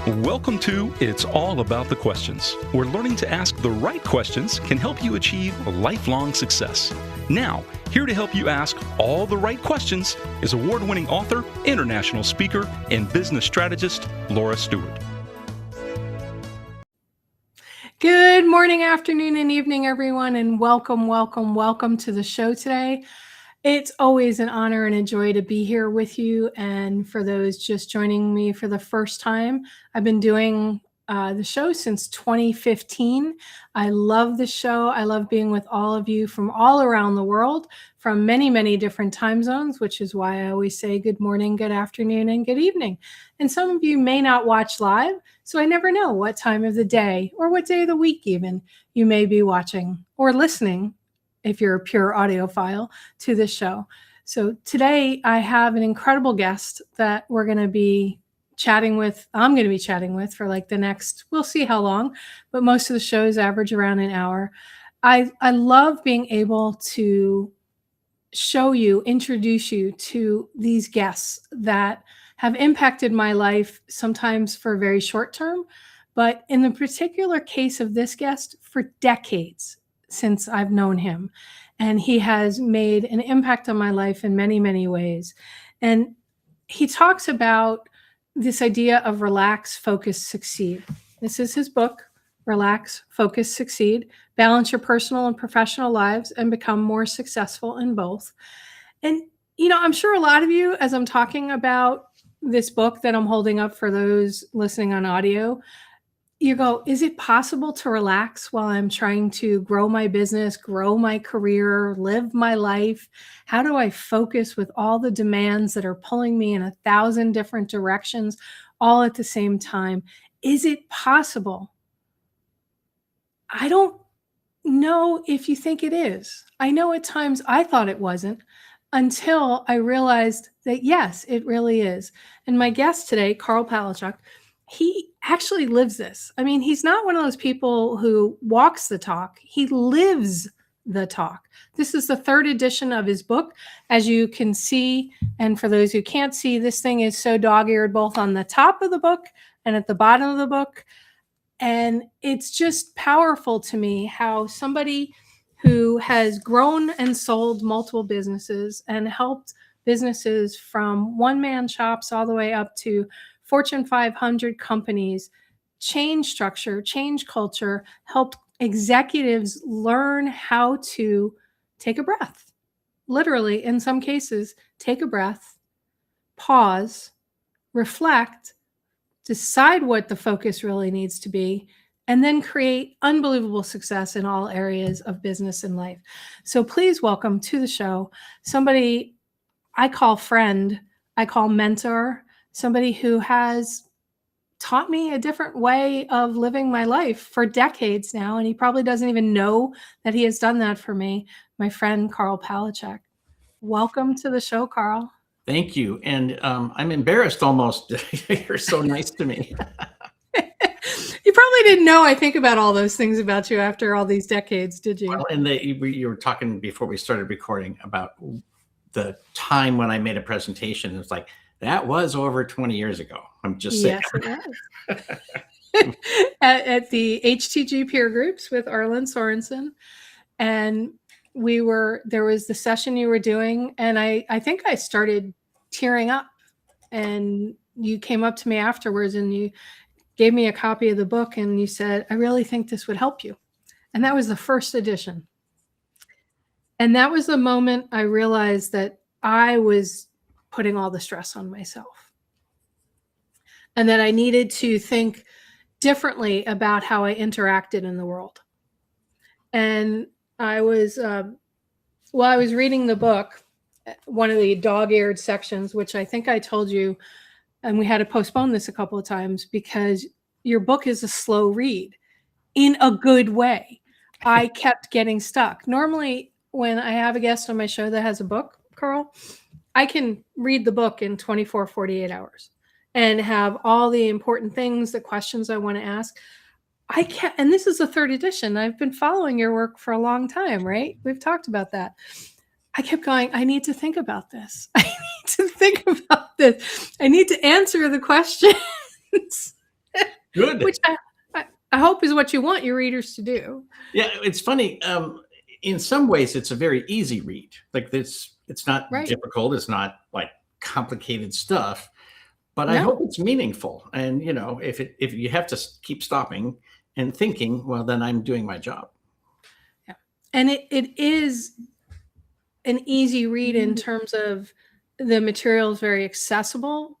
Welcome to It's All About the Questions, where learning to ask the right questions can help you achieve lifelong success. Now, here to help you ask all the right questions is award-winning author, international speaker, and business strategist, Laura Stewart. Good morning, afternoon, and evening, everyone, and welcome to the show today. It's always an honor and a joy to be here with you. And for those just joining me for the first time, I've been doing the show since 2015. I love the show. I love being with all of you from all around the world, from many, many different time zones, which is why I always say good morning, good afternoon, and good evening. And some of you may not watch live, so I never know what time of the day or what day of the week even you may be watching or listening, if you're a pure audiophile, to this show. So today I have an incredible guest that I'm going to be chatting with for like the next, we'll see how long, but most of the shows average around an hour. I love being able to introduce you to these guests that have impacted my life, sometimes for very short term, but in the particular case of this guest, for decades since I've known him. And he has made an impact on my life in many, many ways. And he talks about this idea of relax, focus, succeed. This is his book, Relax, Focus, Succeed, Balance Your Personal and Professional Lives and Become More Successful in Both. And, I'm sure a lot of you, as I'm talking about this book that I'm holding up for those listening on audio, you go, is it possible to relax while I'm trying to grow my business, grow my career, live my life? How do I focus with all the demands that are pulling me in 1,000 different directions all at the same time? Is it possible? I don't know if you think it is. I know at times I thought it wasn't until I realized that, yes, it really is. And my guest today, Karl Palachuk, he actually lives this. I mean, he's not one of those people who walks the talk. He lives the talk. This is the third edition of his book, as you can see. And for those who can't see, this thing is so dog-eared both on the top of the book and at the bottom of the book. And it's just powerful to me how somebody who has grown and sold multiple businesses and helped businesses from one-man shops all the way up to Fortune 500 companies change structure, change culture, help executives learn how to take a breath. Literally, in some cases, take a breath, pause, reflect, decide what the focus really needs to be, and then create unbelievable success in all areas of business and life. So please welcome to the show somebody I call friend, I call mentor, somebody who has taught me a different way of living my life for decades now. And he probably doesn't even know that he has done that for me. My friend, Karl Palachuk. Welcome to the show, Karl. Thank you. And I'm embarrassed almost. You're so nice to me. You probably didn't know I think about all those things about you after all these decades, did you? Well, and you were talking before we started recording about the time when I made a presentation. It was like, that was over 20 years ago. I'm just saying. Yes, it was. at the HTG peer groups with Arlen Sorensen. And there was the session you were doing. And I think I started tearing up. And you came up to me afterwards and you gave me a copy of the book. And you said, I really think this would help you. And that was the first edition. And that was the moment I realized that I was putting all the stress on myself and that I needed to think differently about how I interacted in the world. And I was reading the book, one of the dog-eared sections, which I think I told you, and we had to postpone this a couple of times because your book is a slow read in a good way. I kept getting stuck. Normally, when I have a guest on my show that has a book, Karl, I can read the book in 24, 48 hours and have all the important things, the questions I want to ask. I can't, and this is the third edition. I've been following your work for a long time, right? We've talked about that. I kept going, I need to think about this. I need to think about this. I need to answer the questions. Good. which I hope is what you want your readers to do. Yeah, it's funny. In some ways, it's a very easy read. Like this, it's not Right. difficult. It's not like complicated stuff. But I No. hope it's meaningful. And if you have to keep stopping and thinking, well, then I'm doing my job. Yeah. And it is an easy read in terms of the material is very accessible,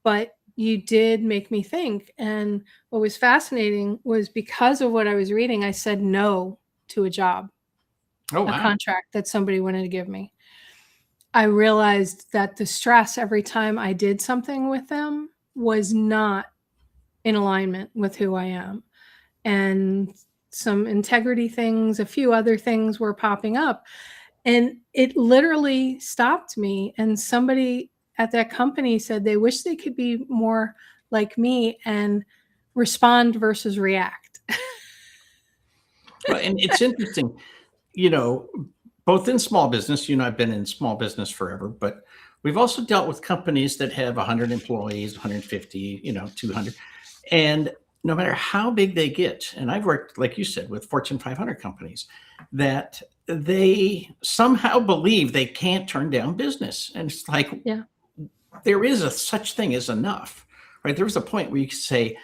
but you did make me think. And what was fascinating was because of what I was reading, I said no to a job, Oh, a wow. contract that somebody wanted to give me. I realized that the stress every time I did something with them was not in alignment with who I am. And some integrity things, a few other things were popping up. And it literally stopped me. And somebody at that company said they wish they could be more like me and respond versus react. Well, and it's interesting, both in small business, I've been in small business forever, but we've also dealt with companies that have 100 employees, 150, 200. And no matter how big they get, and I've worked, like you said, with Fortune 500 companies, that they somehow believe they can't turn down business. And it's like, Yeah. there is a such thing as enough, right? There was a point where you could say,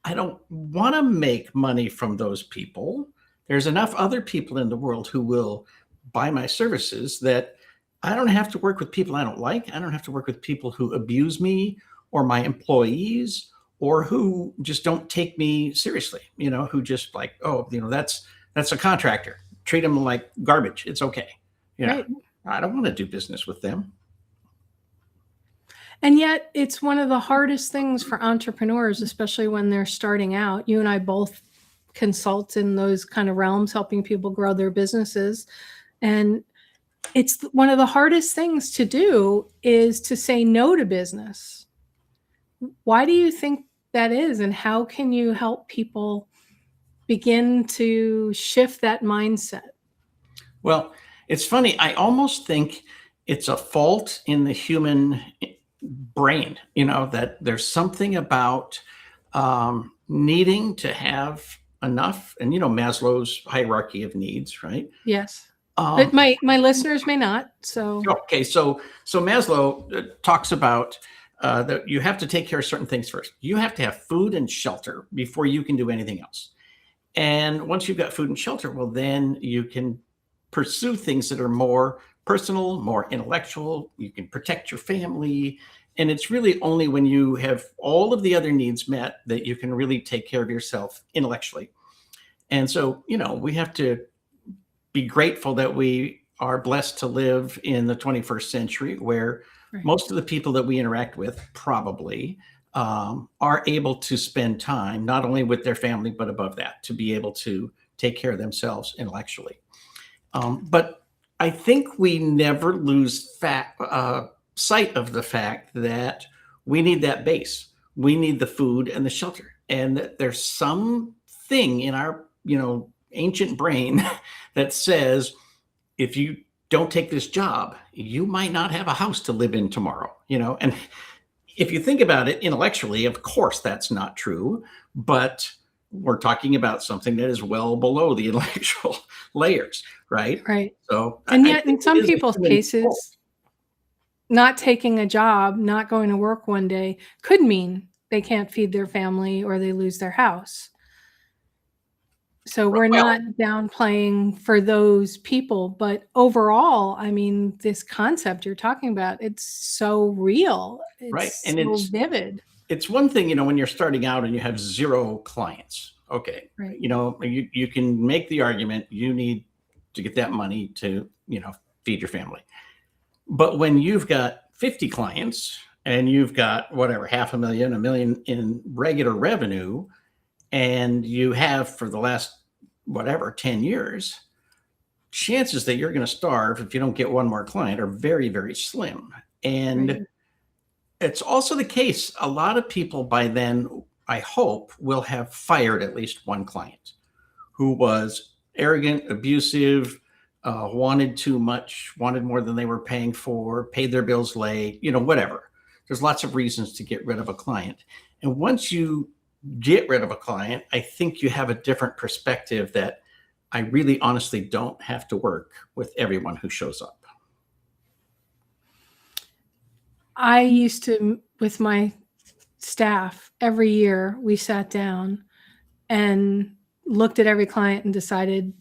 I don't want to make money from those people. There's enough other people in the world who will buy my services that I don't have to work with people I don't like. I don't have to work with people who abuse me or my employees or who just don't take me seriously, who just like, oh, that's a contractor. Treat them like garbage. It's okay. Right. I don't want to do business with them. And yet it's one of the hardest things for entrepreneurs, especially when they're starting out. You and I both consult in those kind of realms, helping people grow their businesses. And it's one of the hardest things to do is to say no to business. Why do you think that is? And how can you help people begin to shift that mindset? Well, it's funny. I almost think it's a fault in the human brain, that there's something about needing to have enough. And, Maslow's hierarchy of needs, right? Yes. But my listeners may not. So okay, so Maslow talks about that you have to take care of certain things first. You have to have food and shelter before you can do anything else. And once you've got food and shelter, well, then you can pursue things that are more personal, more intellectual. You can protect your family. And it's really only when you have all of the other needs met that you can really take care of yourself intellectually. And so, we have to be grateful that we are blessed to live in the 21st century where right. Most of the people that we interact with probably are able to spend time not only with their family, but above that, to be able to take care of themselves intellectually. But I think we never lose sight of the fact that we need that base. We need the food and the shelter. And that there's something in our, ancient brain that says, if you don't take this job, you might not have a house to live in tomorrow, and if you think about it intellectually, of course, that's not true, but we're talking about something that is well below the intellectual layers, right? Right. So, and yet in some people's cases, fault. Not taking a job, not going to work one day could mean they can't feed their family or they lose their house. So we're not downplaying for those people, but overall, I mean, this concept you're talking about, it's so real. It's right. And so it's vivid. It's one thing, when you're starting out and you have 0 clients. Okay. Right. You can make the argument you need to get that money to, feed your family. But when you've got 50 clients and you've got whatever, $500,000, $1 million in regular revenue, and you have for the last, 10 years, chances that you're going to starve if you don't get one more client are very, very slim. And Right. It's also the case, a lot of people by then, I hope, will have fired at least one client who was arrogant, abusive, wanted too much, wanted more than they were paying for, paid their bills late, whatever. There's lots of reasons to get rid of a client. And once you get rid of a client, I think you have a different perspective that I really honestly don't have to work with everyone who shows up. I used to, with my staff, every year we sat down and looked at every client and decided,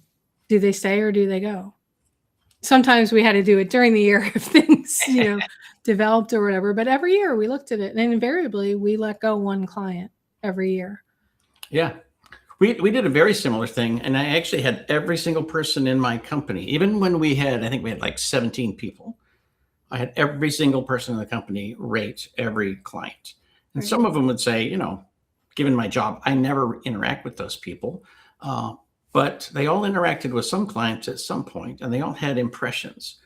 do they stay or do they go? Sometimes we had to do it during the year if things, developed or whatever. But every year we looked at it, and invariably we let go one client every year. Yeah. We did a very similar thing. And I actually had every single person in my company, even when I think we had like 17 people. I had every single person in the company rate every client. And Right. some of them would say, given my job, I never interact with those people. But they all interacted with some clients at some point, and they all had impressions.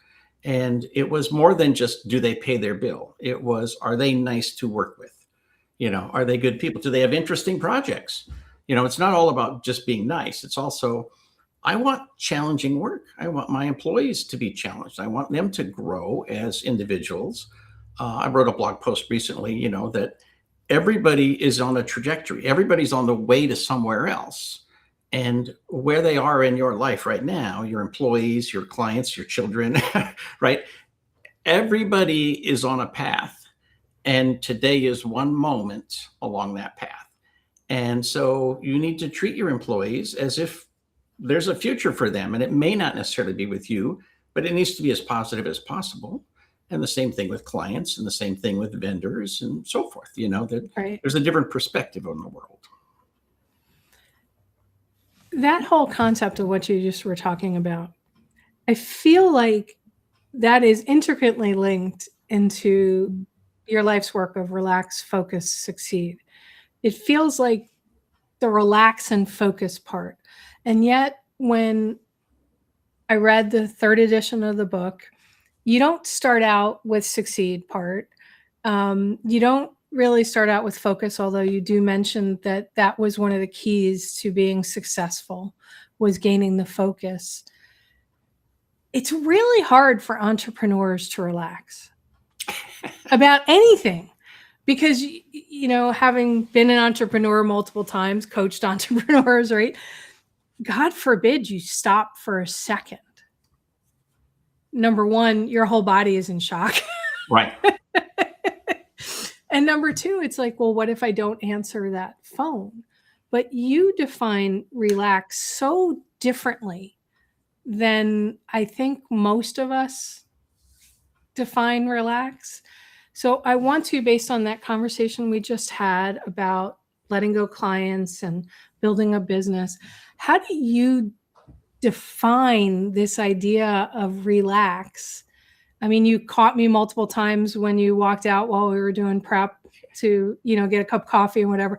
And it was more than just, do they pay their bill? It was, are they nice to work with? Are they good people? Do they have interesting projects? It's not all about just being nice. It's also, I want challenging work. I want my employees to be challenged. I want them to grow as individuals. I wrote a blog post recently, that everybody is on a trajectory. Everybody's on the way to somewhere else. And where they are in your life right now, your employees, your clients, your children, right? Everybody is on a path. And today is one moment along that path. And so you need to treat your employees as if there's a future for them. And it may not necessarily be with you, but it needs to be as positive as possible. And the same thing with clients, and the same thing with vendors and so forth, that Right. there's a different perspective on the world. That whole concept of what you just were talking about, I feel like that is intricately linked into your life's work of relax, focus, succeed. It feels like the relax and focus part. And yet, when I read the 3rd edition of the book, you don't start out with succeed part. You don't really start out with focus, although you do mention that was one of the keys to being successful, was gaining the focus. It's really hard for entrepreneurs to relax about anything, because, having been an entrepreneur multiple times, coached entrepreneurs, right? God forbid you stop for a second. Number one, your whole body is in shock. Right. And number two, it's like, well, what if I don't answer that phone? But you define relax so differently than I think most of us define relax. So I want to, based on that conversation we just had about letting go clients and building a business, how do you define this idea of relax? I mean, you caught me multiple times when you walked out while we were doing prep to, get a cup of coffee and whatever.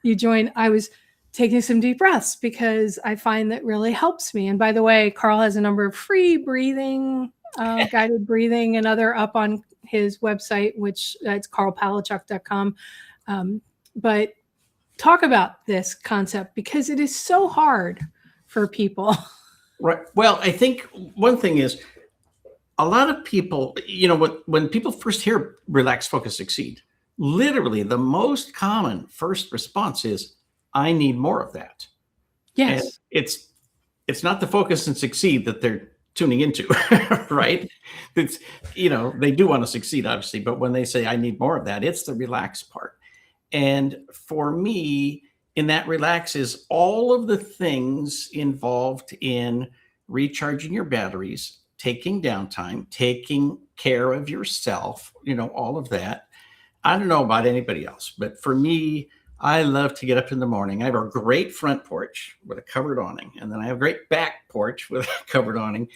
You joined. I was taking some deep breaths because I find that really helps me. And by the way, Karl has a number of free breathing, guided breathing and other up on his website, which it's karlpalachuk.com. But talk about this concept, because it is so hard for people. Right. Well, I think one thing is, a lot of people, when people first hear relax, focus, succeed, literally the most common first response is, I need more of that. Yes. And it's not the focus and succeed that they're tuning into, right? It's, they do want to succeed, obviously, but when they say, I need more of that, it's the relax part. And for me, in that relax is all of the things involved in recharging your batteries, taking downtime, taking care of yourself, all of that. I don't know about anybody else, but for me, I love to get up in the morning. I have a great front porch with a covered awning, and then I have a great back porch with a covered awning.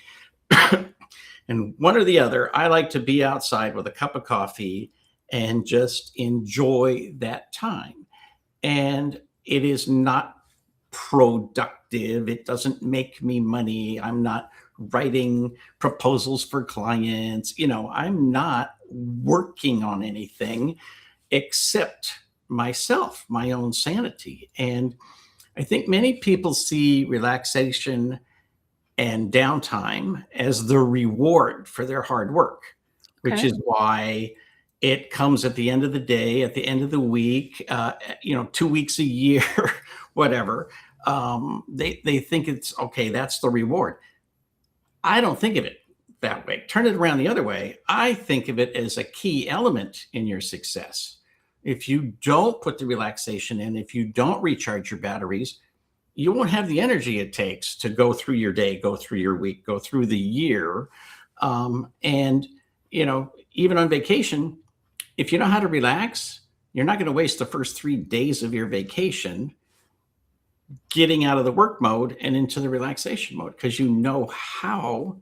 And one or the other, I like to be outside with a cup of coffee and just enjoy that time. And it is not productive. It doesn't make me money. I'm not writing proposals for clients. I'm not working on anything except myself, my own sanity. And I think many people see relaxation and downtime as the reward for their hard work, which Okay. is why, It comes at the end of the day, at the end of the week, 2 weeks a year, whatever. They think it's okay. That's the reward. I don't think of it that way. Turn it around the other way. I think of it as a key element in your success. If you don't put the relaxation in, if you don't recharge your batteries, you won't have the energy it takes to go through your day, go through your week, go through the year. And, even on vacation, if you know how to relax, you're not going to waste the first 3 days of your vacation getting out of the work mode and into the relaxation mode, because you know how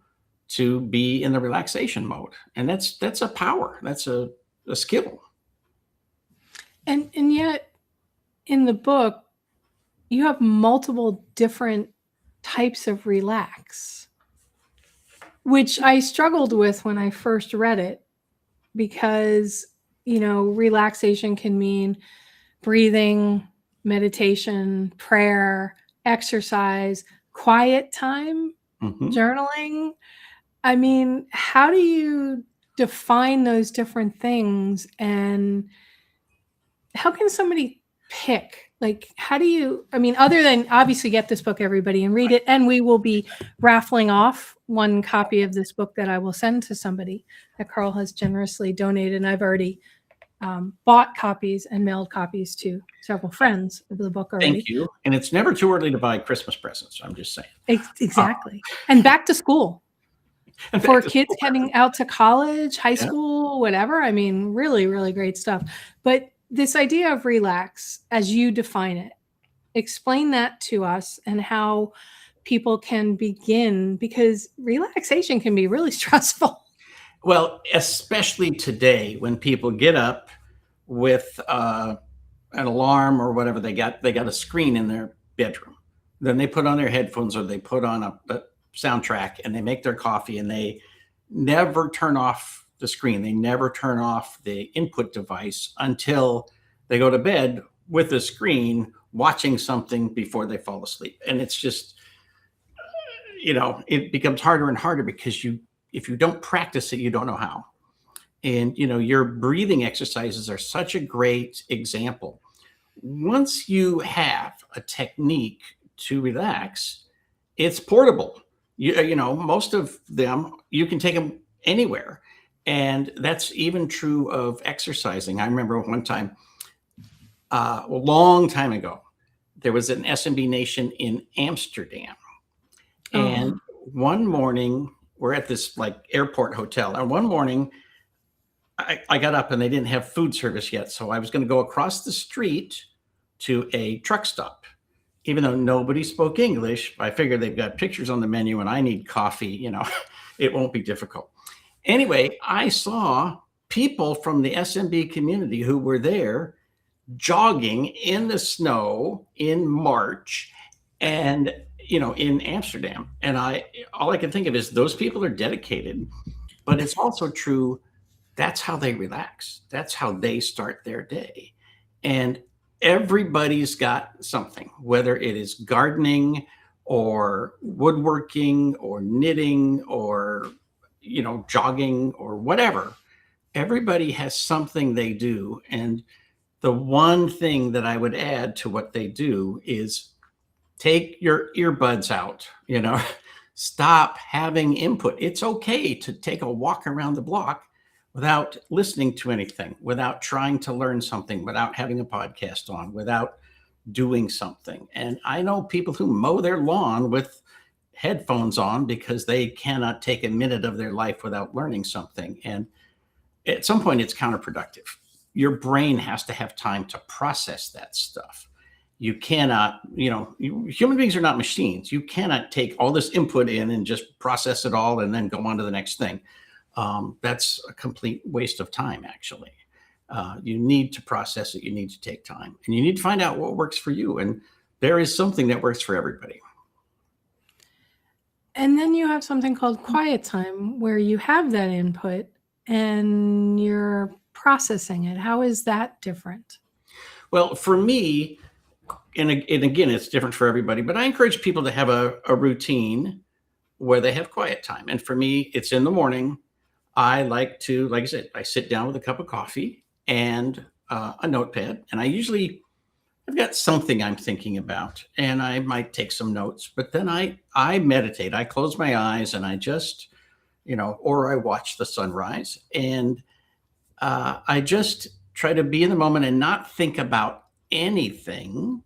to be in the relaxation mode. And that's a power. That's a skill. And yet in the book, you have multiple different types of relax, which I struggled with when I first read it, because, relaxation can mean breathing, meditation, prayer, exercise, quiet time, journaling. I mean, how do you define those different things, and how can somebody pick? Like, how do you, other than obviously get this book, everybody, and read it. And we will be raffling off one copy of this book that I will send to somebody that Karl has generously donated. And I've already bought copies and mailed copies to several friends of the book already. Thank you. And it's never too early to buy Christmas presents. I'm just saying. Exactly. And back to school. For kids heading out to college, high school, whatever. Really, really great stuff. But this idea of relax, as you define it, explain that to us and how people can begin, because relaxation can be really stressful. Well, especially today when people get up with an alarm or whatever they got a screen in their bedroom. Then they put on their headphones or they put on a soundtrack and they make their coffee and they never turn off the screen. They never turn off the input device until they go to bed with the screen watching something before they fall asleep. And it's just, it becomes harder and harder because if you don't practice it, you don't know how. And, your breathing exercises are such a great example. Once you have a technique to relax, it's portable. Most of them, you can take them anywhere. And that's even true of exercising. I remember one time, a long time ago, there was an SMB Nation in Amsterdam. And one morning, we're at this airport hotel. And one morning, I got up and they didn't have food service yet. So I was going to go across the street to a truck stop. Even though nobody spoke English, I figured they've got pictures on the menu and I need coffee, it won't be difficult. Anyway, I saw people from the SMB community who were there jogging in the snow in March and, in Amsterdam. And all I can think of is those people are dedicated, but it's also true. That's how they relax. That's how they start their day. And everybody's got something, whether it is gardening or woodworking or knitting or jogging or whatever. Everybody has something they do. And the one thing that I would add to what they do is take your earbuds out, stop having input. It's okay to take a walk around the block without listening to anything, without trying to learn something, without having a podcast on, without doing something. And I know people who mow their lawn with headphones on because they cannot take a minute of their life without learning something. And at some point it's counterproductive. Your brain has to have time to process that stuff. You cannot, human beings are not machines. You cannot take all this input in and just process it all and then go on to the next thing. That's a complete waste of time, actually. You need to process it. You need to take time and you need to find out what works for you. And there is something that works for everybody. And then you have something called quiet time where you have that input and you're processing it. How is that different? Well, for me, and again, it's different for everybody, but I encourage people to have a routine where they have quiet time. And for me, it's in the morning. I like to, like I said, I sit down with a cup of coffee and a notepad, and I've got something I'm thinking about, and I might take some notes, but then I meditate. I close my eyes and I just, or I watch the sunrise, and I just try to be in the moment and not think about anything,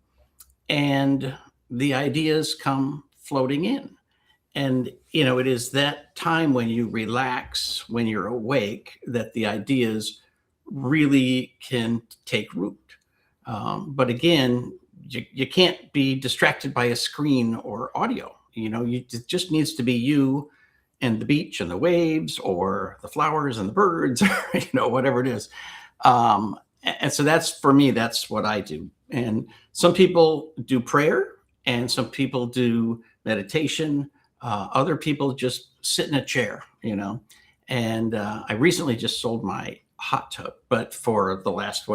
and the ideas come floating in. And it is that time when you relax, when you're awake, that the ideas really can take root. But again, you can't be distracted by a screen or audio. It just needs to be you and the beach and the waves, or the flowers and the birds, or whatever it is. And so that's, for me, that's what I do. And some people do prayer, and some people do meditation. Other people just sit in a chair, And I recently just sold my hot tub, but for the last,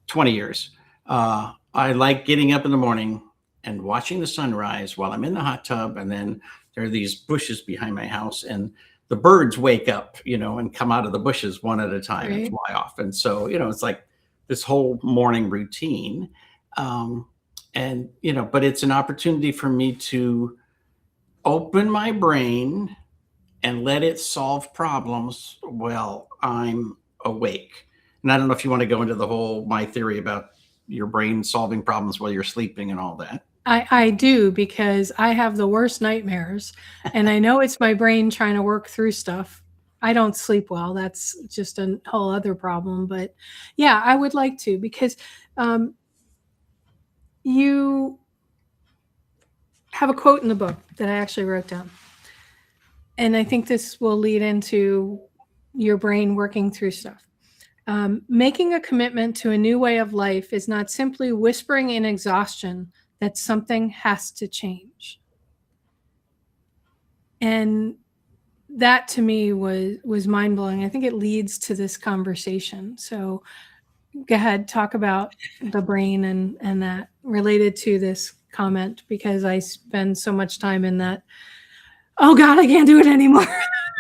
20 years, I like getting up in the morning and watching the sunrise while I'm in the hot tub. And then there are these bushes behind my house, and the birds wake up, and come out of the bushes one at a time and fly off. And so, it's like this whole morning routine. But it's an opportunity for me to open my brain and let it solve problems while I'm awake. And I don't know if you want to go into my theory about your brain solving problems while you're sleeping and all that. I do, because I have the worst nightmares, and I know it's my brain trying to work through stuff. I don't sleep well. That's just a whole other problem. But yeah, I would like to, because you have a quote in the book that I actually wrote down. And I think this will lead into your brain working through stuff. Making a commitment to a new way of life is not simply whispering in exhaustion that something has to change. And that to me was mind-blowing. I think it leads to this conversation. So go ahead, talk about the brain and that related to this comment, because I spend so much time in that, oh God, I can't do it anymore.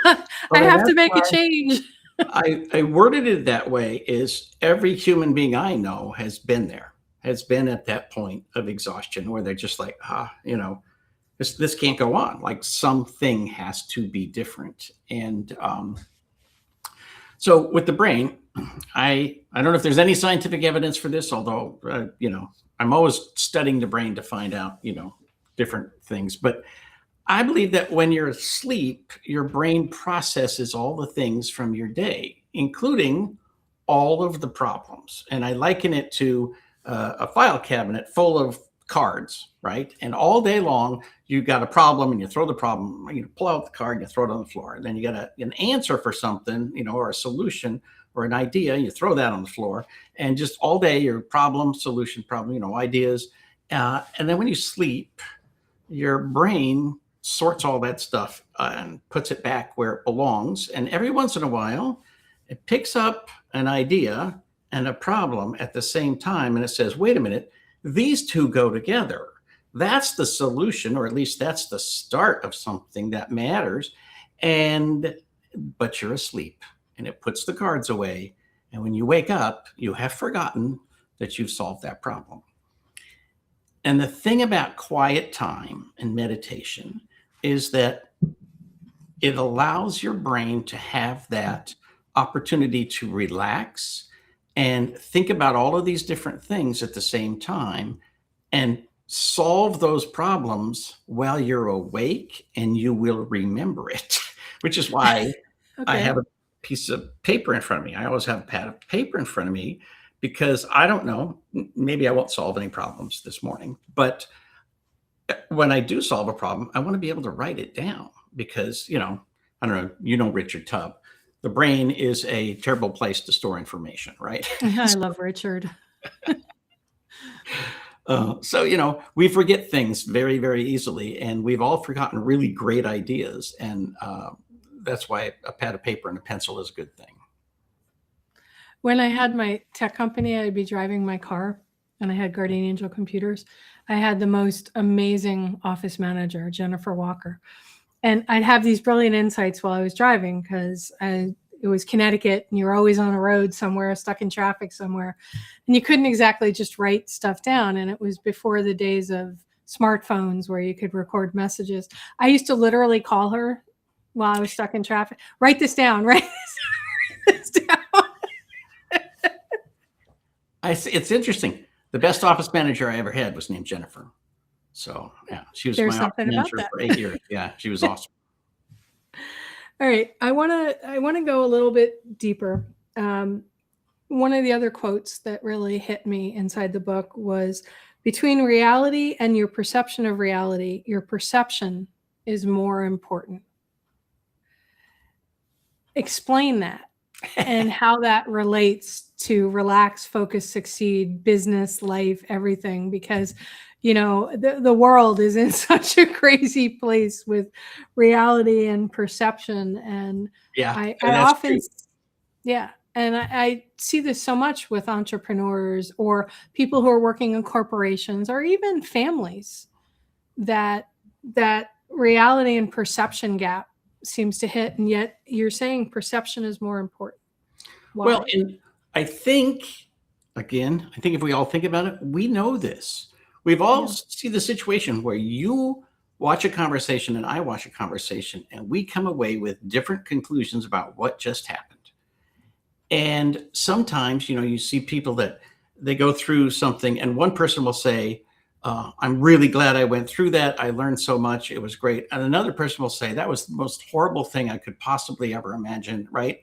I have to make a change. I worded it that way, is every human being I know has been there, has been at that point of exhaustion where they're just like, this can't go on. Like, something has to be different. And so with the brain, I don't know if there's any scientific evidence for this, although, I'm always studying the brain to find out, different things. But I believe that when you're asleep, your brain processes all the things from your day, including all of the problems. And I liken it to a file cabinet full of cards, right? And all day long, you got a problem, and you throw the problem, you pull out the card, and you throw it on the floor. And then you got an answer for something, or a solution or an idea, you throw that on the floor. And just all day, your problem, solution, problem, ideas. And then when you sleep, your brain sorts all that stuff and puts it back where it belongs. And every once in a while, it picks up an idea and a problem at the same time. And it says, wait a minute, these two go together. That's the solution, or at least that's the start of something that matters. But you're asleep, and it puts the cards away. And when you wake up, you have forgotten that you've solved that problem. And the thing about quiet time and meditation is that it allows your brain to have that opportunity to relax and think about all of these different things at the same time and solve those problems while you're awake, and you will remember it, which is why I have a piece of paper in front of me. I always have a pad of paper in front of me, because I don't know, maybe I won't solve any problems this morning, but when I do solve a problem, I want to be able to write it down, because, I don't know, Richard Tubb, the brain is a terrible place to store information, right? I love Richard. So, we forget things very, very easily, and we've all forgotten really great ideas. And that's why a pad of paper and a pencil is a good thing. When I had my tech company, I'd be driving my car, and I had Guardian Angel computers. I had the most amazing office manager, Jennifer Walker. And I'd have these brilliant insights while I was driving because it was Connecticut and you're always on a road somewhere, stuck in traffic somewhere. And you couldn't exactly just write stuff down. And it was before the days of smartphones where you could record messages. I used to literally call her while I was stuck in traffic. Write this down, write this down. It's interesting. The best office manager I ever had was named Jennifer. So yeah, she was my office manager for 8 years. Yeah, she was awesome. All right, I want to go a little bit deeper. One of the other quotes that really hit me inside the book was, between reality and your perception of reality, your perception is more important. Explain that and how that relates to relax, focus, succeed, business, life, everything, because the world is in such a crazy place with reality and perception. And yeah, I and often, true. yeah. And I see this so much with entrepreneurs or people who are working in corporations or even families, that reality and perception gap seems to hit. And yet you're saying perception is more important. Why? Well, and I think if we all think about it, we know this. We've all seen the situation where you watch a conversation and I watch a conversation and we come away with different conclusions about what just happened. And sometimes, you see people that they go through something and one person will say, I'm really glad I went through that. I learned so much. It was great. And another person will say, that was the most horrible thing I could possibly ever imagine, right?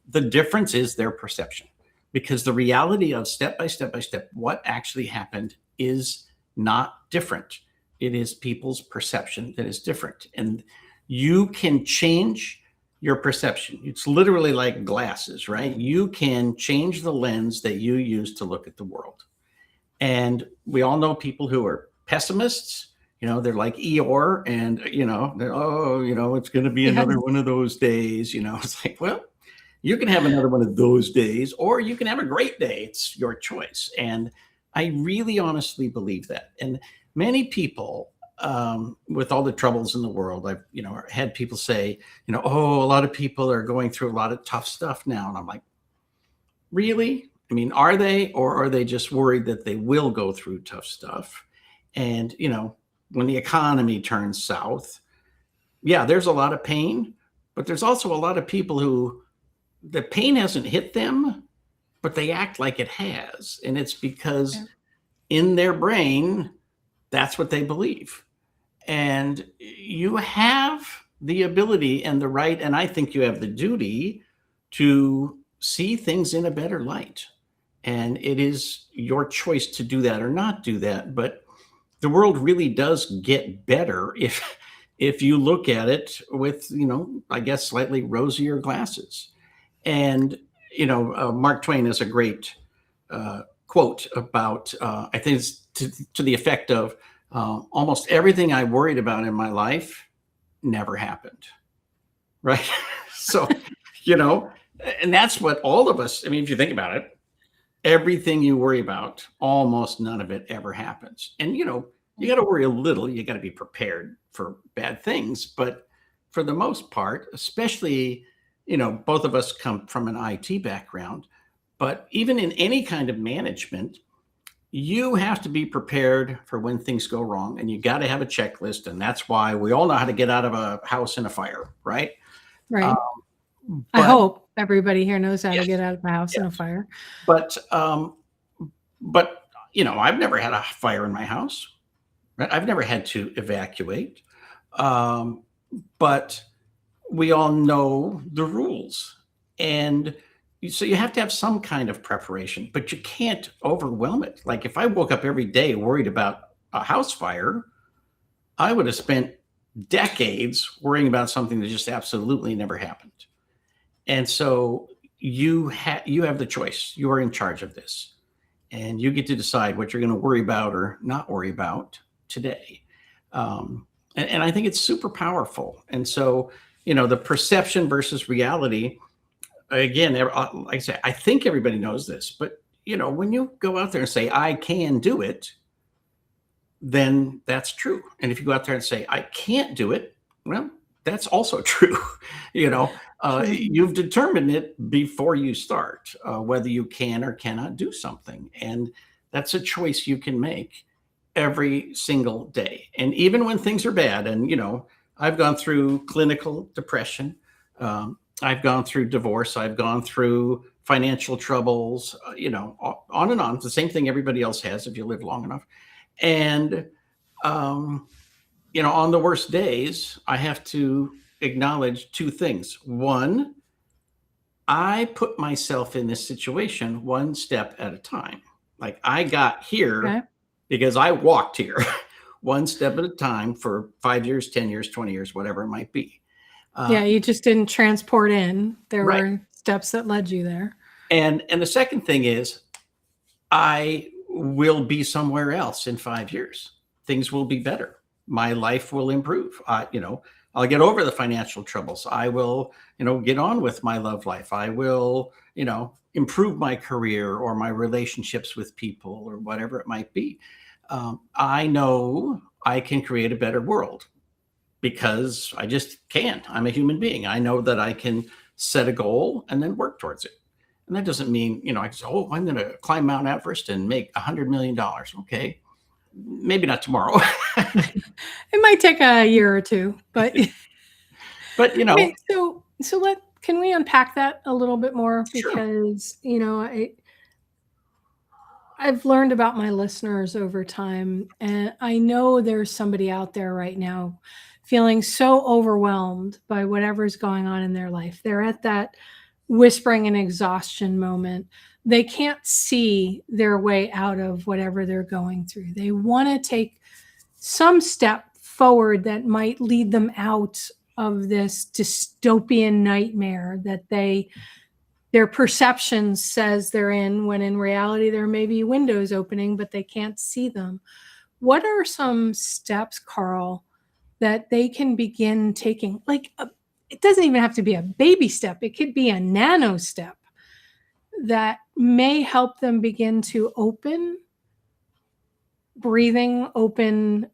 The difference is their perception, because the reality of step by step by step, what actually happened is not different. It is people's perception that is different. And you can change your perception. It's literally like glasses, right? You can change the lens that you use to look at the world. And we all know people who are pessimists. They're like Eeyore, and it's going to be another one of those days. It's like, well, you can have another one of those days, or you can have a great day. It's your choice. And I really honestly believe that. And many people, with all the troubles in the world, I've had people say, oh, a lot of people are going through a lot of tough stuff now. And I'm like, really? I mean, are they, or are they just worried that they will go through tough stuff? And, when the economy turns south, yeah, there's a lot of pain, but there's also a lot of people who the pain hasn't hit them, but they act like it has. And it's because in their brain, that's what they believe. And you have the ability and the right, and I think you have the duty to see things in a better light. And it is your choice to do that or not do that. But the world really does get better if you look at it with, I guess, slightly rosier glasses. And, Mark Twain has a great quote about, I think it's to the effect of, almost everything I worried about in my life never happened. Right. So, and that's what all of us, I mean, if you think about it, everything you worry about, almost none of it ever happens. And, you got to worry a little, you got to be prepared for bad things. But for the most part, especially, both of us come from an IT background, but even in any kind of management, you have to be prepared for when things go wrong, and you got to have a checklist. And that's why we all know how to get out of a house in a fire, right? Right. I hope everybody here knows how to get out of a house in a fire. But I've never had a fire in my house, right? I've never had to evacuate. But we all know the rules. And so you have to have some kind of preparation, but you can't overwhelm it. Like if I woke up every day worried about a house fire, I would have spent decades worrying about something that just absolutely never happened. And so you have the choice. You are in charge of this, and you get to decide what you're going to worry about or not worry about today. And I think it's super powerful. And so, the perception versus reality, again, like I say, I think everybody knows this, but when you go out there and say, I can do it, then that's true. And if you go out there and say, I can't do it, well, that's also true. Sure. You've determined it before you start, whether you can or cannot do something. And that's a choice you can make every single day. And even when things are bad, and, I've gone through clinical depression. I've gone through divorce. I've gone through financial troubles, on and on. It's the same thing everybody else has if you live long enough. And, on the worst days, I have to acknowledge two things. One, I put myself in this situation one step at a time. Like, I got here Okay. because I walked here one step at a time for 5 years, 10 years, 20 years, whatever it might be. Yeah, you just didn't transport in. There Right. were steps that led you there. And the second thing is, I will be somewhere else in 5 years. Things will be better. My life will improve. I'll get over the financial troubles. I will, get on with my love life. I will, improve my career or my relationships with people or whatever it might be. I know I can create a better world because I just can. I'm a human being. I know that I can set a goal and then work towards it. And that doesn't mean, I can say, oh, I'm going to climb Mount Everest and make $100 million. Okay. Maybe not tomorrow. It might take a year or two, but But, okay, so can we unpack that a little bit more? Sure. Because, I've learned about my listeners over time, and I know there's somebody out there right now feeling so overwhelmed by whatever's going on in their life. They're at that whispering and exhaustion moment. They can't see their way out of whatever they're going through. They want to take some step forward that might lead them out of this dystopian nightmare that their perception says they're in, when in reality there may be windows opening, but they can't see them. What are some steps, Karl, that they can begin taking? It doesn't even have to be a baby step. It could be a nano step that may help them begin to open breathing, open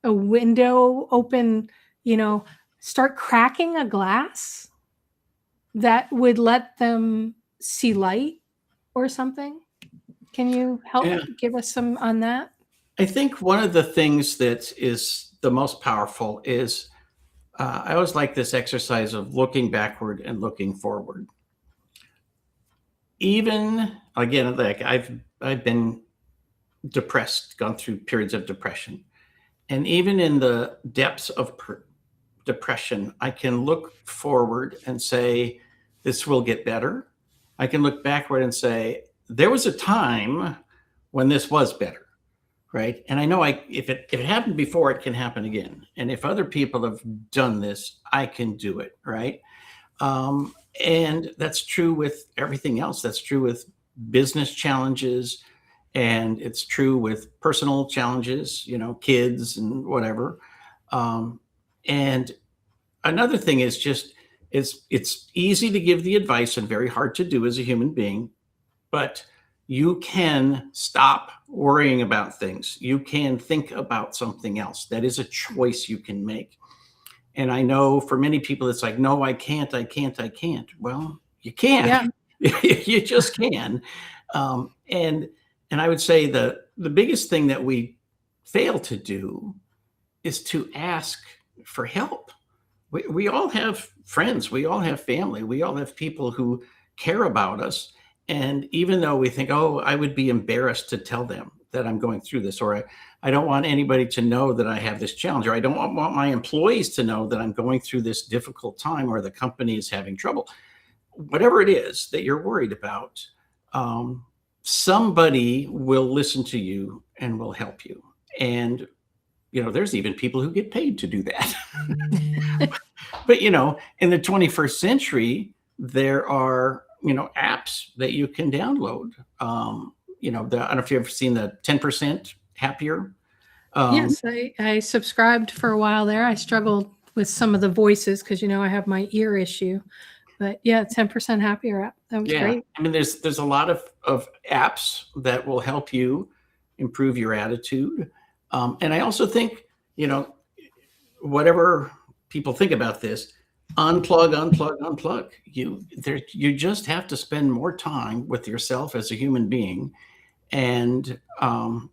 a window, open, start cracking a glass that would let them see light or something. Can you help give us some on that? I think one of the things that is the most powerful is, I always like this exercise of looking backward and looking forward. Even again, like I've been depressed, gone through periods of depression, and even in the depths of depression, I can look forward and say, this will get better. I can look backward and say, there was a time when this was better, right? And I know if it happened before, it can happen again. And if other people have done this, I can do it, right? And that's true with everything else. That's true with business challenges, and it's true with personal challenges, kids and whatever. And another thing is just, it's easy to give the advice and very hard to do as a human being, but you can stop worrying about things. You can think about something else. That is a choice you can make. And I know for many people, it's like, no, I can't. Well, you can. Yeah. You just can. And I would say the biggest thing that we fail to do is to ask for help. We all have friends. We all have family. We all have people who care about us. And even though we think, oh, I would be embarrassed to tell them that I'm going through this, or I don't want anybody to know that I have this challenge, or I don't want my employees to know that I'm going through this difficult time, or the company is having trouble. Whatever it is that you're worried about, somebody will listen to you and will help you. And, there's even people who get paid to do that. But, in the 21st century, there are, apps that you can download. I don't know if you've ever seen the 10% Happier. Yes, I subscribed for a while there. I struggled with some of the voices because, I have my ear issue. But yeah, 10% Happier app. That was great. I mean, there's a lot of apps that will help you improve your attitude. And I also think, whatever people think about this, unplug. You just have to spend more time with yourself as a human being. And, I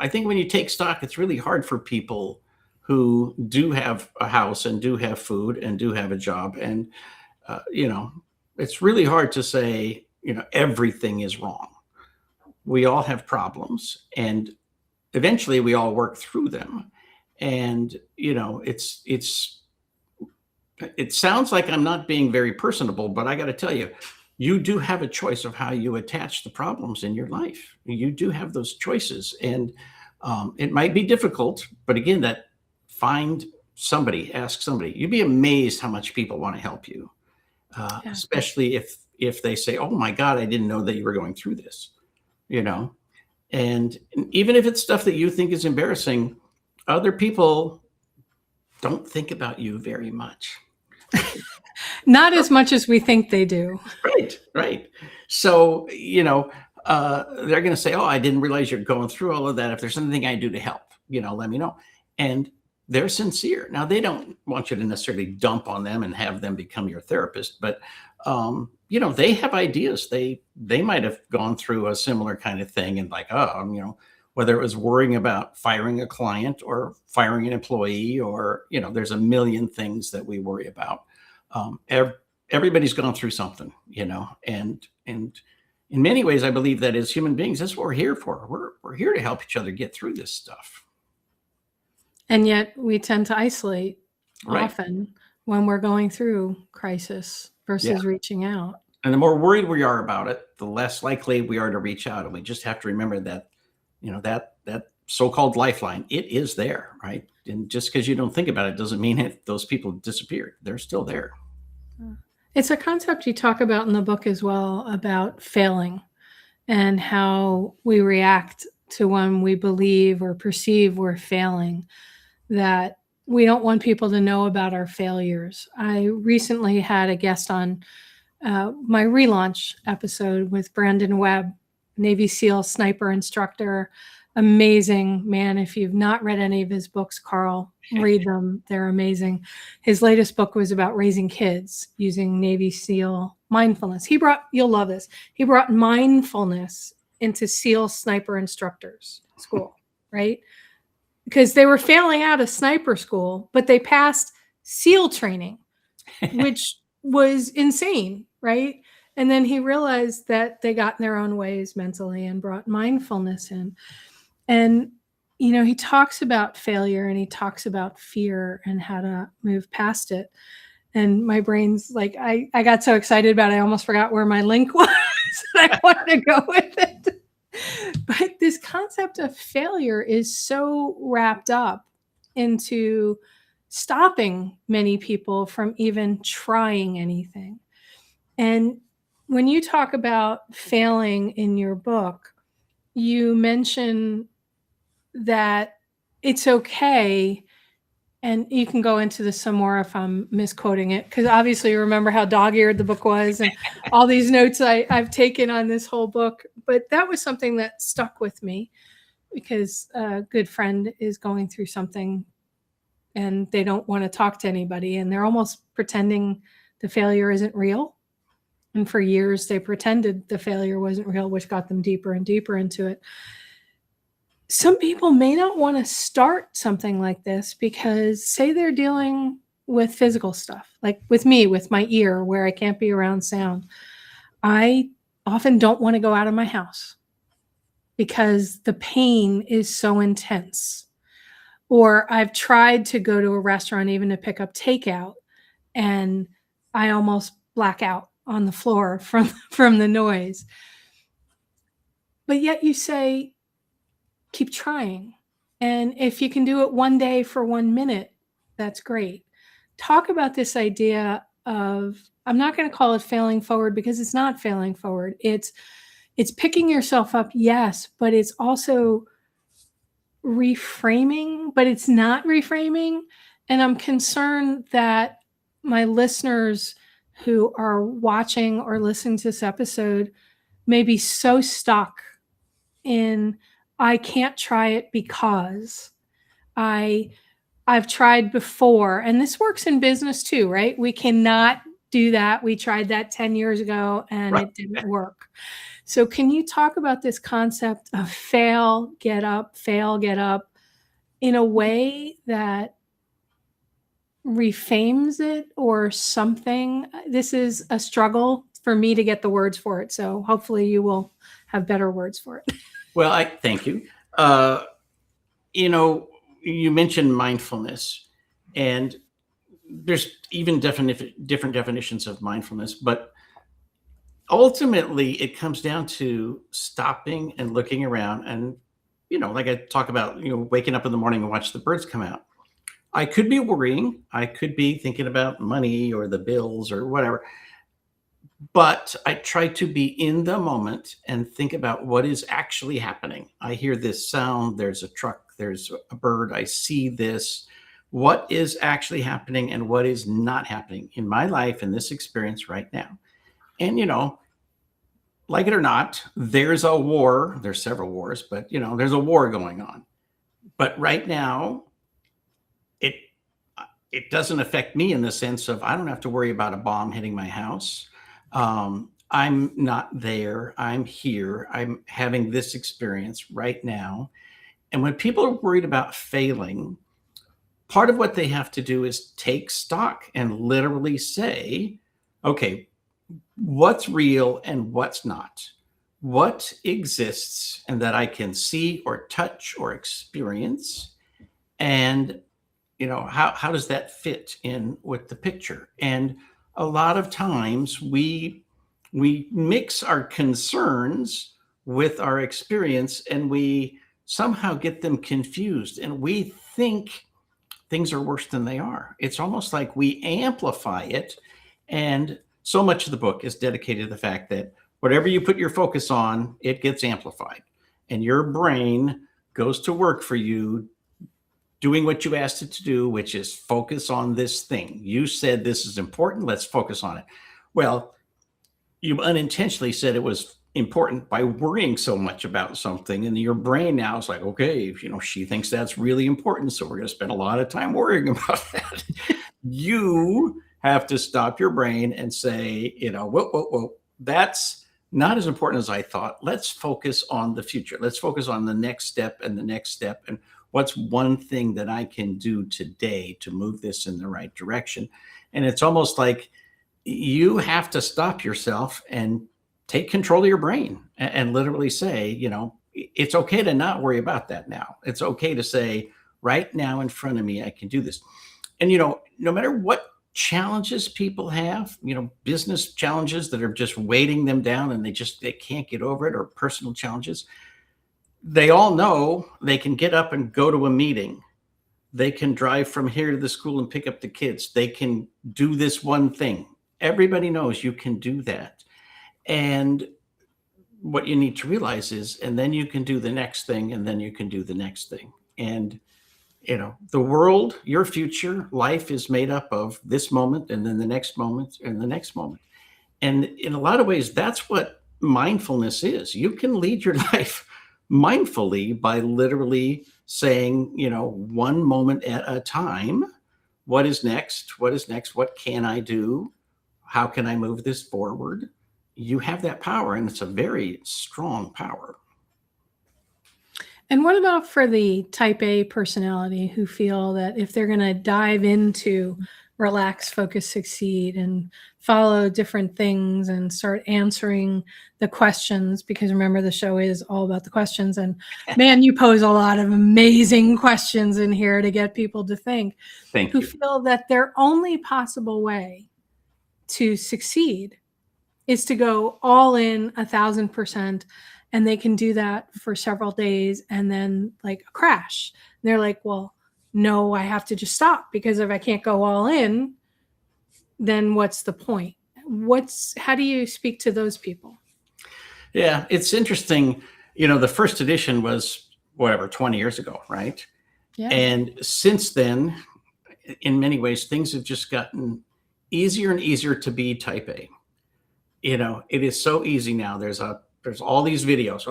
think when you take stock, it's really hard for people who do have a house and do have food and do have a job. And, it's really hard to say, everything is wrong. We all have problems, and eventually we all work through them. And, it sounds like I'm not being very personable, but I got to tell you, you do have a choice of how you attach the problems in your life. You do have those choices, and it might be difficult, but again, ask somebody. You'd be amazed how much people want to help you, Yeah. especially if they say, "Oh my God, I didn't know that you were going through this," And even if it's stuff that you think is embarrassing, other people don't think about you very much. Not as much as we think they do. Right. So, they're going to say, "Oh, I didn't realize you're going through all of that. If there's anything I do to help, let me know." And they're sincere. Now, they don't want you to necessarily dump on them and have them become your therapist, but, they have ideas. They might have gone through a similar kind of thing, and like, whether it was worrying about firing a client or firing an employee, or, there's a million things that we worry about. Everybody's gone through something, and in many ways, I believe that as human beings, that's what we're here for. We're here to help each other get through this stuff. And yet we tend to isolate Right. often when we're going through crisis versus reaching out. And the more worried we are about it, the less likely we are to reach out. And we just have to remember that, that so-called lifeline, it is there, right? And just because you don't think about it doesn't mean those people disappeared. They're still there. It's a concept you talk about in the book as well, about failing and how we react to when we believe or perceive we're failing, that we don't want people to know about our failures. I recently had a guest on my relaunch episode with Brandon Webb, Navy SEAL sniper instructor. Amazing man. If you've not read any of his books, Karl, read them. They're amazing. His latest book was about raising kids using Navy SEAL mindfulness. You'll love this. He brought mindfulness into SEAL sniper instructors school, right? Because they were failing out of sniper school, but they passed SEAL training, which was insane, right? And then he realized that they got in their own ways mentally and brought mindfulness in. And, he talks about failure and he talks about fear and how to move past it. And my brain's like, I got so excited about it, I almost forgot where my link was. I wanted to go with it. But this concept of failure is so wrapped up into stopping many people from even trying anything. And when you talk about failing in your book, you mention that it's okay. And you can go into this some more if I'm misquoting it, because obviously you remember how dog-eared the book was and all these notes I've taken on this whole book. But that was something that stuck with me, because a good friend is going through something and they don't want to talk to anybody, and they're almost pretending the failure isn't real. And for years they pretended the failure wasn't real, which got them deeper and deeper into it. Some people may not want to start something like this because, say they're dealing with physical stuff, like with me, with my ear, where I can't be around sound. I often don't want to go out of my house because the pain is so intense. Or I've tried to go to a restaurant even to pick up takeout, and I almost black out on the floor from the noise. But yet you say, keep trying. And if you can do it one day for 1 minute, that's great. Talk about this idea of, I'm not going to call it failing forward, because it's not failing forward. It's picking yourself up, yes, but it's also reframing, but it's not reframing. And I'm concerned that my listeners who are watching or listening to this episode may be so stuck in, I can't try it because I I've tried before, and this works in business too, right? We cannot do that. We tried that 10 years ago and Right. it didn't work. So can you talk about this concept of fail, get up in a way that refames it or something? This is a struggle for me to get the words for it. So hopefully you will have better words for it. Well, I thank you. You know, you mentioned mindfulness, and there's even different definitions of mindfulness, but ultimately it comes down to stopping and looking around. And, like I talk about, waking up in the morning and watch the birds come out. I could be worrying. I could be thinking about money or the bills or whatever. But I try to be in the moment and think about what is actually happening. I hear this sound, there's a truck, there's a bird, I see this. What is actually happening and what is not happening in my life in this experience right now? And, like it or not, there's a war. There's several wars, but, there's a war going on. But right now, it doesn't affect me in the sense of I don't have to worry about a bomb hitting my house. I'm not there. I'm here. I'm having this experience right now. And when people are worried about failing, part of what they have to do is take stock and literally say, okay, what's real and what's not? What exists and that I can see or touch or experience? And how does that fit in with the picture? And a lot of times we mix our concerns with our experience and we somehow get them confused and we think things are worse than they are. It's almost like we amplify it. And so much of the book is dedicated to the fact that whatever you put your focus on, it gets amplified and your brain goes to work for you doing what you asked it to do, which is focus on this thing. You said this is important. Let's focus on it. Well, you unintentionally said it was important by worrying so much about something. And your brain now is like, okay, she thinks that's really important. So we're going to spend a lot of time worrying about that. You have to stop your brain and say, whoa, that's not as important as I thought. Let's focus on the future. Let's focus on the next step and the next step. And what's one thing that I can do today to move this in the right direction? And it's almost like you have to stop yourself and take control of your brain and literally say, it's okay to not worry about that now. It's okay to say right now in front of me, I can do this. And, no matter what challenges people have, business challenges that are just weighting them down and they can't get over it, or personal challenges, they all know they can get up and go to a meeting. They can drive from here to the school and pick up the kids. They can do this one thing. Everybody knows you can do that. And what you need to realize is, and then you can do the next thing, and then you can do the next thing. And, the world, your future, life is made up of this moment, and then the next moment, and the next moment. And in a lot of ways, that's what mindfulness is. You can lead your life mindfully by literally saying, one moment at a time, what is next? What is next? What can I do? How can I move this forward? You have that power, and it's a very strong power. And what about for the type A personality who feel that if they're going to dive into relax, focus, succeed, and follow different things and start answering the questions, because remember, the show is all about the questions. And man, you pose a lot of amazing questions in here to get people to think. Thank who you. feel that their only possible way to succeed is to go all in 1,000%. And they can do that for several days and then like a crash. And they're like, well, no, I have to just stop, because if I can't go all in, then what's the point? How do you speak to those people? Yeah, it's interesting. The first edition was 20 years ago, right? Yeah. And since then, in many ways, things have just gotten easier and easier to be type A. It is so easy now. There's all these videos,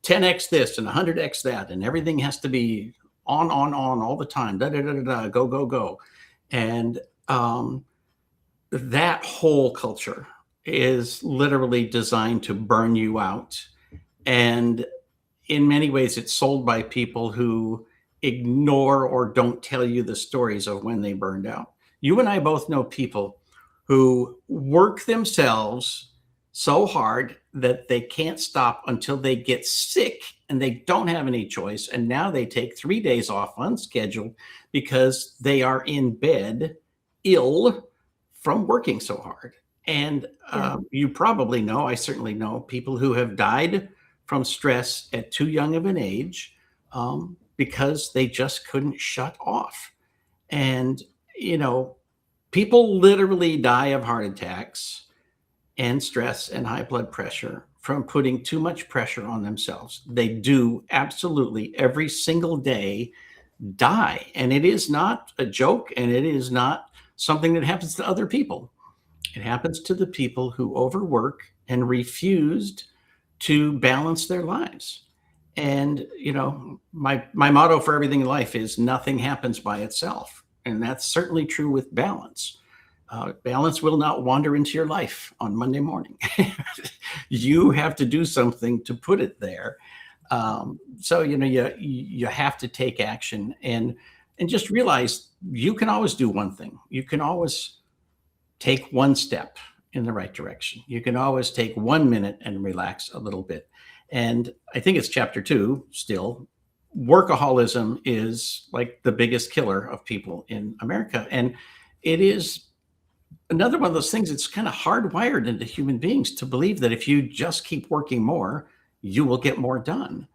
10x this and 100x that, and everything has to be on all the time, da da da da, da, go go go, and that whole culture is literally designed to burn you out. And in many ways, it's sold by people who ignore or don't tell you the stories of when they burned out. You and I both know people who work themselves so hard that they can't stop until they get sick and they don't have any choice. And now they take 3 days off unscheduled because they are in bed ill from working so hard. And you probably know, I certainly know people who have died from stress at too young of an age because they just couldn't shut off. And, people literally die of heart attacks and stress and high blood pressure from putting too much pressure on themselves. They do absolutely every single day die. And it is not a joke, and it is not something that happens to other people. It happens to the people who overwork and refused to balance their lives. And, my motto for everything in life is nothing happens by itself. And that's certainly true with balance. Balance will not wander into your life on Monday morning. You have to do something to put it there. So, you have to take action and just realize you can always do one thing. You can always take one step in the right direction. You can always take 1 minute and relax a little bit. And I think it's chapter 2 still. Workaholism is like the biggest killer of people in America. And it is another one of those things that's kind of hardwired into human beings to believe that if you just keep working more, you will get more done.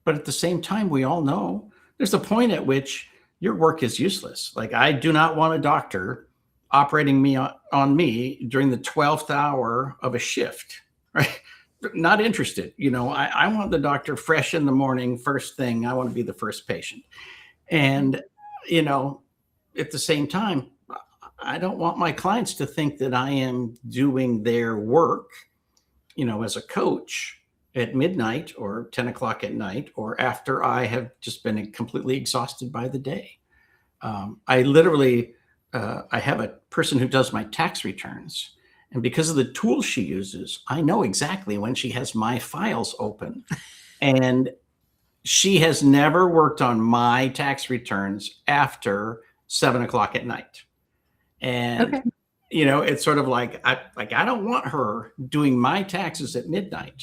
But at the same time, we all know there's a point at which your work is useless. Like, I do not want a doctor operating on me during the 12th hour of a shift, right? Not interested. I want the doctor fresh in the morning, first thing. I want to be the first patient. And, at the same time, I don't want my clients to think that I am doing their work, as a coach at midnight or 10 o'clock at night, or after I have just been completely exhausted by the day. I literally, I have a person who does my tax returns. And because of the tools she uses, I know exactly when she has my files open. And she has never worked on my tax returns after 7 o'clock at night. And, Okay. It's sort of like, I don't want her doing my taxes at midnight,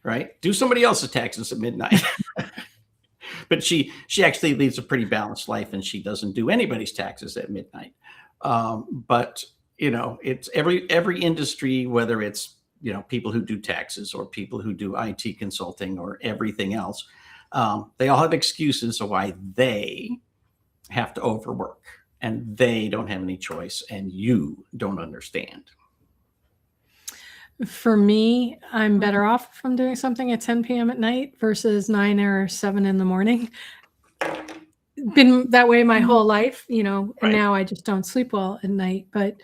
right? Do somebody else's taxes at midnight. But she actually leads a pretty balanced life, and she doesn't do anybody's taxes at midnight. But it's every industry, whether it's, people who do taxes or people who do IT consulting or everything else, they all have excuses of why they have to overwork, and they don't have any choice, and you don't understand. For me, I'm better off from doing something at 10 p.m. at night versus 9 or 7 in the morning. Been that way my whole life, and Right. now I just don't sleep well at night. But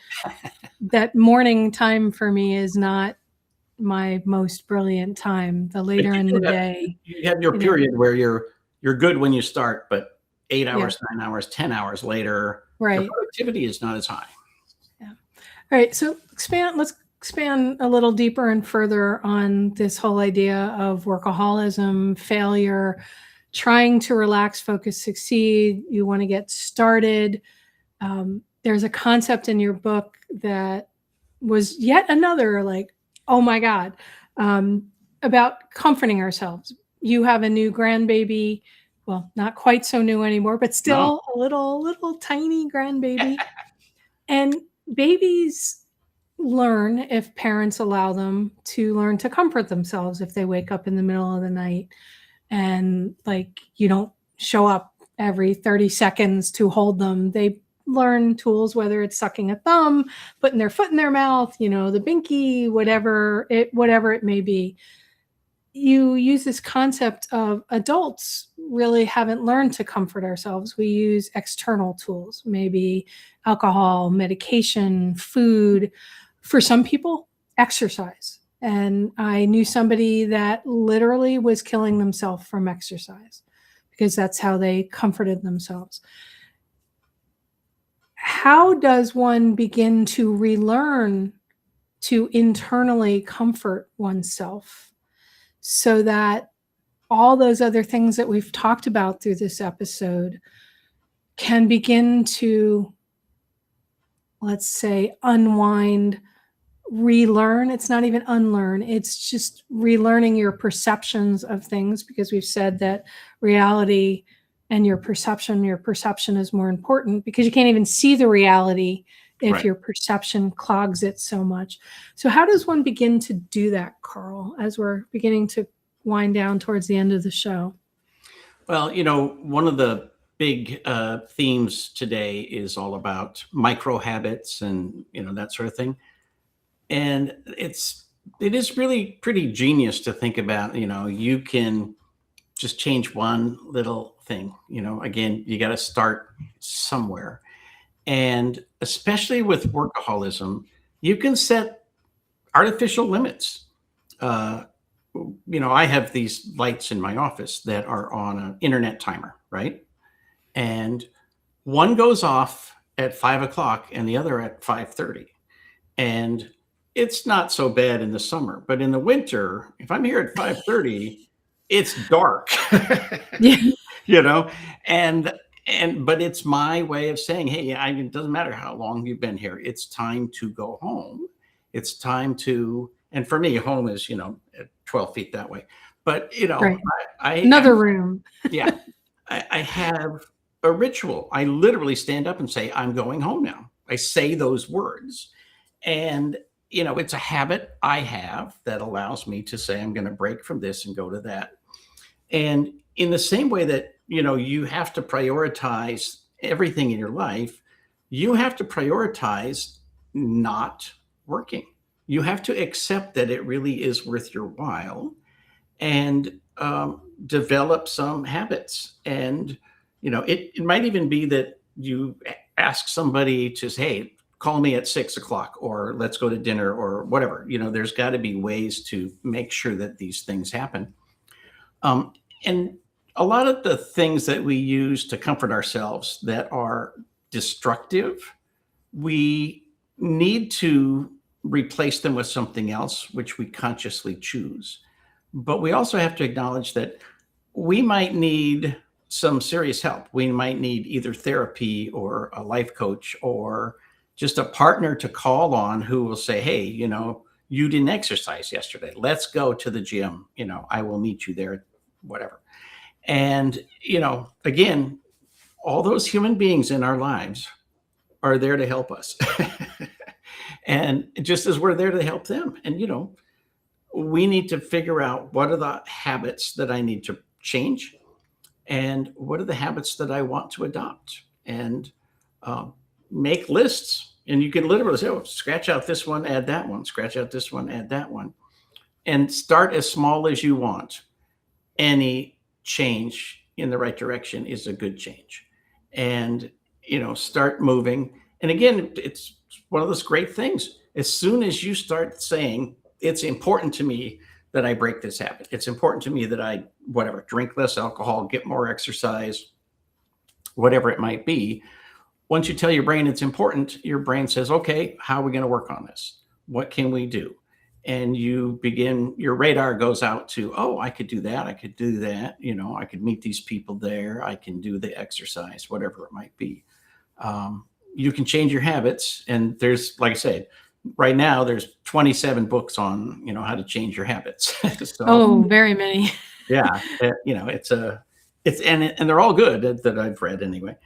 that morning time for me is not my most brilliant time. The later in the day. You have your period where you're good when you start, but 8 hours, 9 hours, 10 hours later, Right. your productivity is not as high. Yeah. All right. So let's expand a little deeper and further on this whole idea of workaholism, failure, trying to relax, focus, succeed. You want to get started. There's a concept in your book that was yet another, like, oh my God, about comforting ourselves. You have a new grandbaby. Well, not quite so new anymore, but still a little tiny grandbaby. And babies learn, if parents allow them, to learn to comfort themselves if they wake up in the middle of the night and, like, you don't show up every 30 seconds to hold them. They learn tools, whether it's sucking a thumb, putting their foot in their mouth, the binky, whatever it may be. You use this concept of adults really haven't learned to comfort ourselves. We use external tools, maybe alcohol, medication, food. For some people, exercise. And I knew somebody that literally was killing themselves from exercise because that's how they comforted themselves. How does one begin to relearn to internally comfort oneself so that all those other things that we've talked about through this episode can begin to, let's say, unwind, relearn? It's not even unlearn. It's just relearning your perceptions of things, because we've said that reality and your perception is more important, because you can't even see the reality if Right. your perception clogs it so much. So how does one begin to do that, Karl, as we're beginning to wind down towards the end of the show? Well, one of the big themes today is all about micro habits and, that sort of thing. And it is really pretty genius to think about, you can just change one little thing. Again, you got to start somewhere. And especially with workaholism, you can set artificial limits. Uh, I have these lights in my office that are on an internet timer, right? And one goes off at 5 o'clock and the other at 5:30. And it's not so bad in the summer, but in the winter, if I'm here at 5:30, it's dark. Yeah. And but it's my way of saying, hey, it doesn't matter how long you've been here. It's time to go home. It's time to, and for me, home is, at 12 feet that way. But, Right. I Another room. yeah, I have a ritual. I literally stand up and say, I'm going home now. I say those words. And, it's a habit I have that allows me to say, I'm going to break from this and go to that. And in the same way that, you have to prioritize everything in your life, you have to prioritize not working. You have to accept that it really is worth your while and develop some habits. And, it might even be that you ask somebody to say, hey, call me at 6 o'clock, or let's go to dinner, or whatever. There's got to be ways to make sure that these things happen. And a lot of the things that we use to comfort ourselves that are destructive, we need to replace them with something else, which we consciously choose. But we also have to acknowledge that we might need some serious help. We might need either therapy or a life coach or just a partner to call on who will say, hey, you didn't exercise yesterday. Let's go to the gym. I will meet you there, whatever. And, again, all those human beings in our lives are there to help us. And just as we're there to help them. And, we need to figure out, what are the habits that I need to change? And what are the habits that I want to adopt? And make lists. And you can literally say, oh, scratch out this one, add that one, scratch out this one, add that one. And start as small as you want. Any change in the right direction is a good change. And, start moving. And again, it's one of those great things. As soon as you start saying, it's important to me that I break this habit. It's important to me that I, drink less alcohol, get more exercise, whatever it might be. Once you tell your brain it's important, your brain says, okay, how are we going to work on this? What can we do? And you begin, your radar goes out to, oh, I could do that. I could do that. I could meet these people there. I can do the exercise, whatever it might be. You can change your habits. And there's, like I said, right now there's 27 books on, how to change your habits. So, very many. yeah, and they're all good that I've read anyway.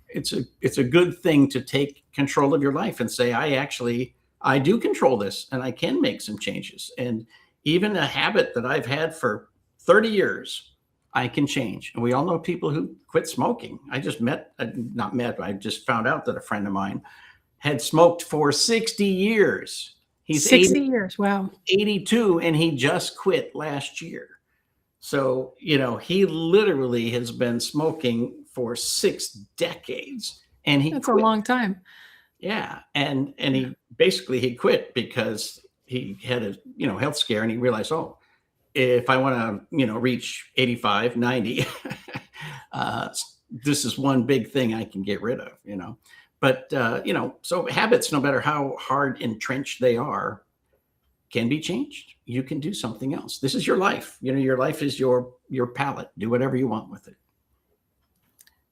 It's a good thing to take control of your life and say, I do control this and I can make some changes. And even a habit that I've had for 30 years, I can change. And we all know people who quit smoking. I just I just found out that a friend of mine had smoked for 60 years. He's 60 years. Wow. 82, and he just quit last year. So, he literally has been smoking for 6 decades, and That's quit. a long time. Yeah. And he quit because he had a, health scare, and he realized, oh, if I want to, reach 85, 90, this is one big thing I can get rid of. But, so habits, no matter how hard entrenched they are, can be changed. You can do something else. This is your life. Your life is your palette. Do whatever you want with it.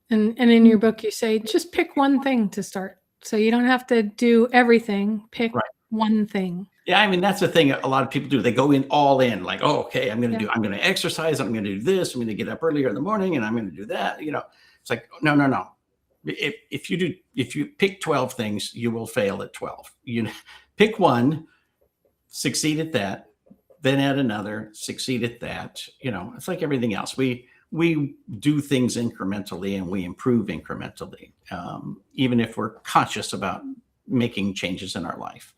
And in your book, you say, just pick one thing to start. So you don't have to do everything. Pick one thing. Yeah, I mean, that's the thing a lot of people do. They go in all in, like, oh, okay, I'm going to exercise. I'm going to do this. I'm going to get up earlier in the morning and I'm going to do that. It's like, no. If you pick 12 things, you will fail at 12. Pick one, succeed at that, then add another, succeed at that. It's like everything else. We do things incrementally and we improve incrementally, even if we're conscious about making changes in our life.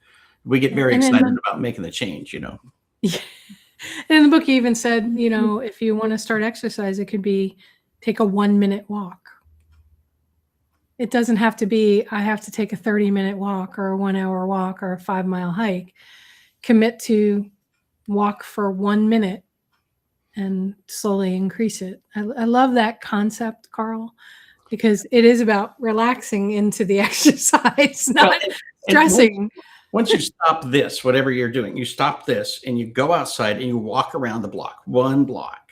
We get very excited about making the change, Yeah. And in the book, you even said, if you want to start exercise, it could be take a 1-minute walk. It doesn't have to be, I have to take a 30-minute walk or a 1-hour walk or a 5-mile hike. Commit to walk for 1 minute and slowly increase it. I love that concept, Karl, because it is about relaxing into the exercise, not stressing. Once you stop this, whatever you're doing, you stop this and you go outside and you walk around the block, 1 block,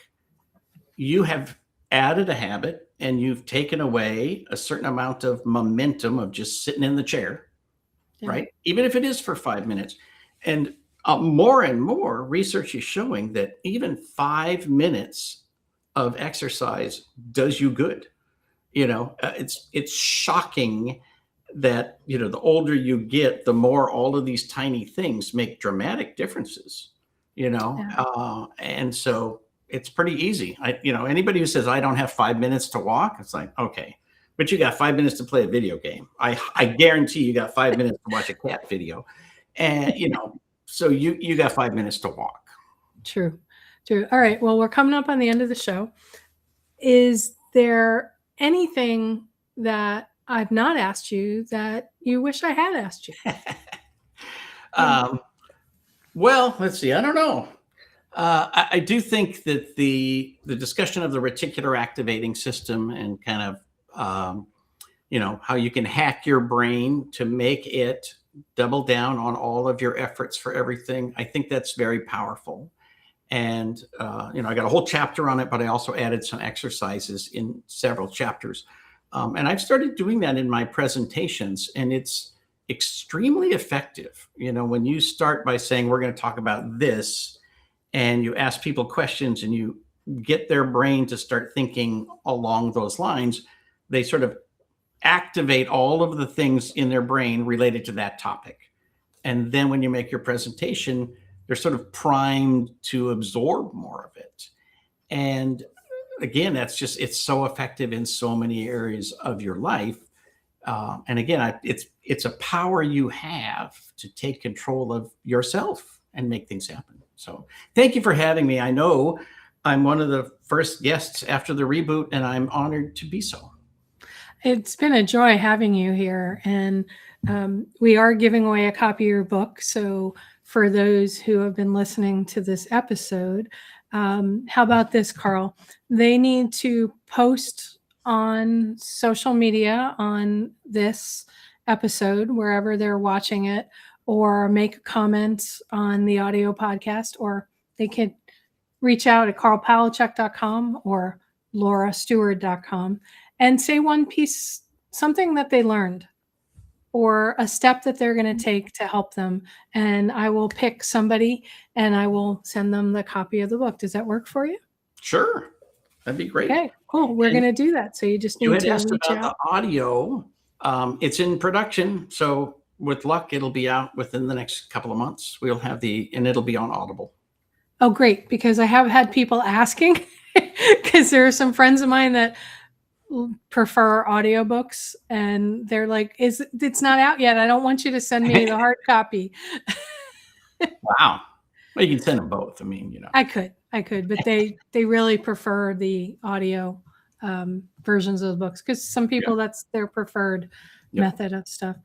you have added a habit and you've taken away a certain amount of momentum of just sitting in the chair, right? Even if it is for 5 minutes. And more and more research is showing that even 5 minutes of exercise does you good. It's shocking that, the older you get, the more all of these tiny things make dramatic differences, and so it's pretty easy. Anybody who says I don't have 5 minutes to walk, it's like, okay, but you got 5 minutes to play a video game. I guarantee you got 5 minutes to watch a cat video. And, so you got 5 minutes to walk. True. All right. Well, we're coming up on the end of the show. Is there anything that I've not asked you that you wish I had asked you? Well, let's see. I don't know. I do think that the discussion of the reticular activating system and kind of, how you can hack your brain to make it double down on all of your efforts for everything. I think that's very powerful. And, I got a whole chapter on it, but I also added some exercises in several chapters. And I've started doing that in my presentations, and it's extremely effective. When you start by saying, we're going to talk about this, and you ask people questions and you get their brain to start thinking along those lines, they sort of activate all of the things in their brain related to that topic. And then when you make your presentation, they're sort of primed to absorb more of it. And again, it's so effective in so many areas of your life. And again, it's a power you have to take control of yourself and make things happen. So thank you for having me. I know I'm one of the first guests after the reboot, and I'm honored to be so. It's been a joy having you here. And we are giving away a copy of your book. So for those who have been listening to this episode, how about this, Karl? They need to post on social media on this episode, wherever they're watching it, or make a comment on the audio podcast, or they could reach out at karlpalachuk.com or laurastewart.com and say one piece, something that they learned or a step that they're going to take to help them. And I will pick somebody and I will send them the copy of the book. Does that work for you? Sure. That'd be great. Okay, cool. We're going to do that. So you just need to reach out. The audio, it's in production. So with luck, it'll be out within the next couple of months. We'll have and it'll be on Audible. Oh, great. Because I have had people asking, because there are some friends of mine that prefer audiobooks and they're like, it's not out yet. I don't want you to send me the hard copy. Wow. Well, you can send them both. I mean, I could, but they really prefer the audio versions of the books, because some people that's their preferred method of stuff.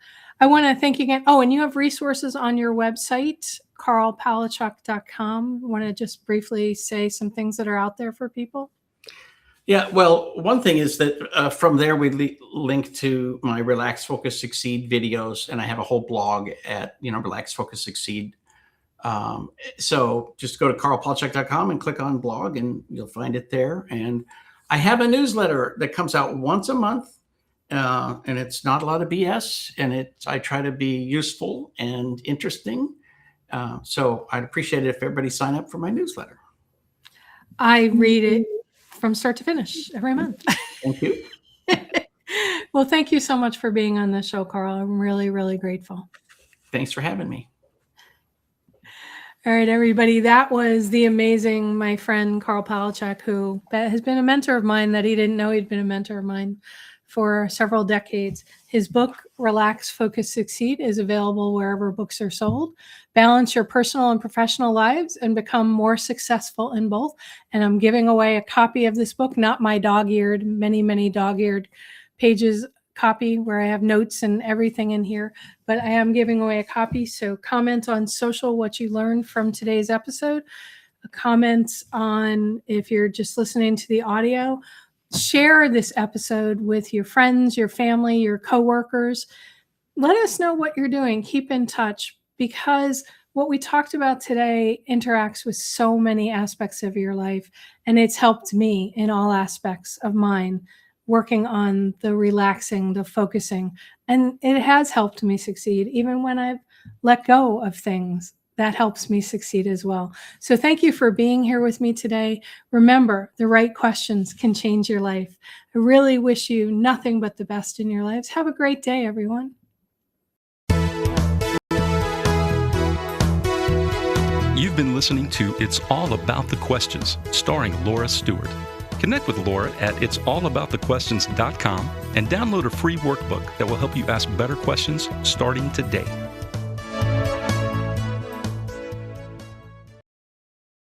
I want to thank you again. Oh, and you have resources on your website, karlpalachuk.com. Want to just briefly say some things that are out there for people? Yeah, well, one thing is that from there we link to my Relax, Focus, Succeed videos, and I have a whole blog at Relax, Focus, Succeed. So just go to karlpalachuk.com and click on blog, and you'll find it there. And I have a newsletter that comes out once a month, and it's not a lot of BS, and I try to be useful and interesting. So I'd appreciate it if everybody sign up for my newsletter. I read it from start to finish every month. Thank you. Well, thank you so much for being on the show, Karl. I'm really, really grateful. Thanks for having me. All right, everybody. That was the amazing, my friend, Karl Palachuk, who has been a mentor of mine that he didn't know he'd been a mentor of mine for several decades. His book, Relax, Focus, Succeed, is available wherever books are sold. Balance your personal and professional lives and become more successful in both. And I'm giving away a copy of this book, not my dog-eared, many dog-eared pages copy where I have notes and everything in here, but I am giving away a copy. So comment on social what you learned from today's episode. Comments on, if you're just listening to the audio, share this episode with your friends, your family, your coworkers. Let us know what you're doing. Keep in touch, because what we talked about today interacts with so many aspects of your life, and it's helped me in all aspects of mine, working on the relaxing, the focusing, and it has helped me succeed. Even when I've let go of things, that helps me succeed as well. So thank you for being here with me today. Remember, the right questions can change your life. I really wish you nothing but the best in your lives. Have a great day, everyone. You've been listening to It's All About the Questions, starring Laura Stewart. Connect with Laura at it'sallaboutthequestions.com and download a free workbook that will help you ask better questions starting today.